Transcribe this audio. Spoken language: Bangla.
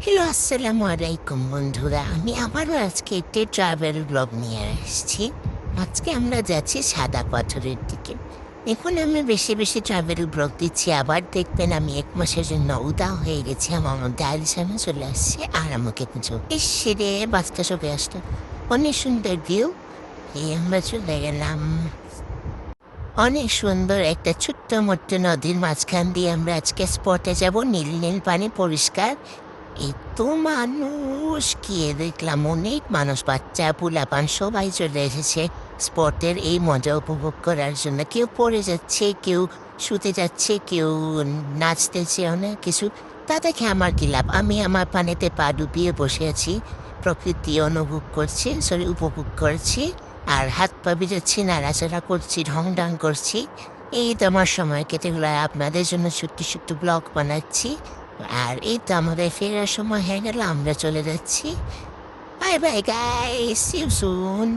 হ্যালো, আসসালামু আলাইকুম বন্ধুরা। আমি আবারও আজকে একটি ট্রাভেল ব্লগ নিয়ে এসেছি। আজকে আমরা যাচ্ছি সাদা পাথরের দিকে। এখন আমি বেশি বেশি ট্রাভেল ব্লগ দিচ্ছি, আবার দেখবেন আমি 1 মাসের জন্য উদাও হয়ে গেছি, আমার মধ্যে আলসামে চলে আসছে আর আমাকে কিছু রে বাচ্চা চলে আসতো। অনেক সুন্দর ভিউ। এই আমরা চলে গেলাম অনেক সুন্দর একটা ছোট্ট মোট্ট নদীর মাঝখান দিয়ে। আমরা আজকে স্পটে যাব, নীল নীল পানি, পরিষ্কার। এত মানুষ গিয়ে দেখলাম, অনেক মানুষ, বাচ্চা পোলাপান সবাই চলে এসেছে স্পটের এই মজা উপভোগ করার জন্য। কেউ পড়ে যাচ্ছে, কেউ শুতে যাচ্ছে, কেউ নাচতেছে, অনেক কিছু। তা দেখে আমার কি লাভ, আমি আমার পানিতে পা ডুবিয়ে বসে আছি, প্রকৃতি উপভোগ করছি, আর হাত পা বিজাচ্ছি, নাড়াচাড়া করছি, ঢং ঢং করছি। এই তো আমার সময় কেটে গেলো, আর আপনাদের জন্য ছোট্ট ছোট্ট ব্লগ বানাচ্ছি। আর এই তো আমাদের ফেরার সময় হয়ে গেল, আমরা চলে যাচ্ছি। Bye bye guys, see you soon.